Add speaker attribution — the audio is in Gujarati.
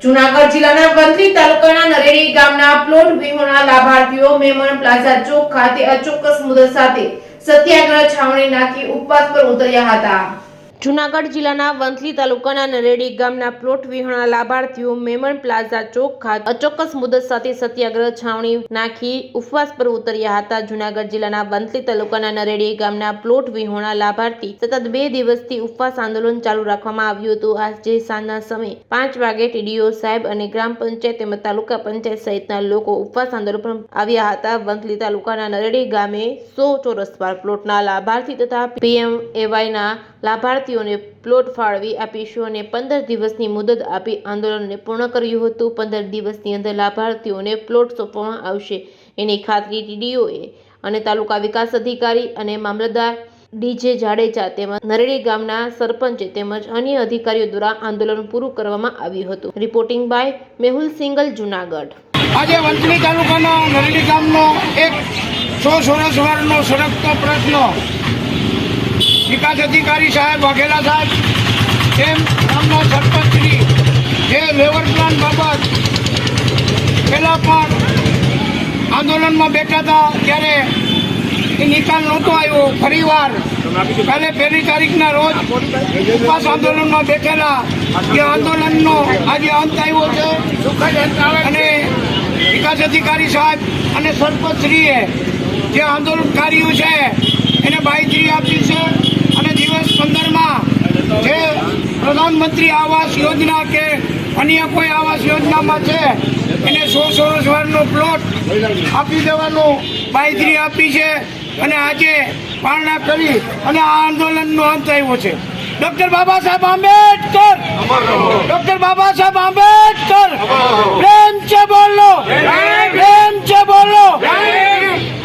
Speaker 1: જૂનાગઢ જિલ્લાના વંથલી તાલુકાના નરેડી ગામના પ્લોટ વિહોણા લાભાર્થીઓ મેમન પ્લાઝા ચોક ખાતે અચોક્કસ મુદત સાથે સત્યાગ્રહ છાવણી નાખી ઉપવાસ પર ઉતર્યા હતા। જૂનાગઢ જિલ્લાના વંથલી તાલુકાના નરેડી ગામના પ્લોટ વિહોણા લાભાર્થીઓ મેમન પ્લાઝા ચોક ખાતે અચોક્કસ મુદત સાથે સત્યાગ્રહ છાવણી નાખી ઉપવાસ પર ઉતર્યા હતા। જૂનાગઢ જિલ્લાના વંથલી તાલુકાના નરેડી ગામના પ્લોટ વિહોણા લાભાર્થી સતત 2 દિવસથી ઉપવાસ આંદોલન ચાલુ રાખવામાં આવ્યું હતું। આજે સાંજના સમયે 5 વાગે ટીડીઓ સાહેબ અને ગ્રામ પંચાયત તેમજ તાલુકા પંચાયત સહિતના લોકો ઉપવાસ આંદોલન પર આવ્યા હતા। વંથલી તાલુકાના નરેડી ગામે 100 ચોરસ પ્લોટના લાભાર્થી તથા PMAYના લાભાર્થીઓને પ્લોટ ફાળવી આપીશું અને 15 દિવસની મુદત આપી આંદોલનને પૂર્ણ કર્યું હતું। 15 દિવસની અંદર લાભાર્થીઓને પ્લોટ સોંપવામાં આવશે એની ખાતરી ટીડીઓએ અને તાલુકા વિકાસ અધિકારી અને મામલતદાર ડીજે જાડેજા તેમજ નરેડી ગામના સરપંચ તેમજ અન્ય અધિકારીઓ દ્વારા આંદોલન પૂરું કરવામાં આવ્યું હતું। Reporting by Mehul Singal, Junagadh.
Speaker 2: આજે વંથલી તાલુકાના નરેડી ગામનો એક 100 ચોરસ વારનો સળગતો પ્રશ્ન વિકાસ અધિકારી સાહેબ, વાઘેલા સાહેબ, તેમ ગામના સરપંચશ્રી જે લેવર પ્લાન બાબત પહેલાં પણ આંદોલનમાં બેઠા હતા ત્યારે એ નિકાલ નહોતો આવ્યો। ફરીવાર કાલે 1 તારીખના રોજ ઉપવાસ આંદોલનમાં બેઠેલા એ આંદોલનનો આજે અંત આવ્યો છે અને વિકાસ અધિકારી સાહેબ અને સરપંચશ્રીએ જે આંદોલનકારીઓ છે એને બાંયધરી આપી છે અને દિવસ 15માં જે પ્રધાનમંત્રી આવાસ યોજના કે અન્ય કોઈ આવાસ યોજનામાં છે એને 100 ચોરસ વારનો પ્લોટ આપી દેવાનું બાંયધરી આપી છે અને આજે પારણા કરી અને આ આંદોલનનો અંત આવ્યો છે। ડૉક્ટર બાબા સાહેબ આંબેડકર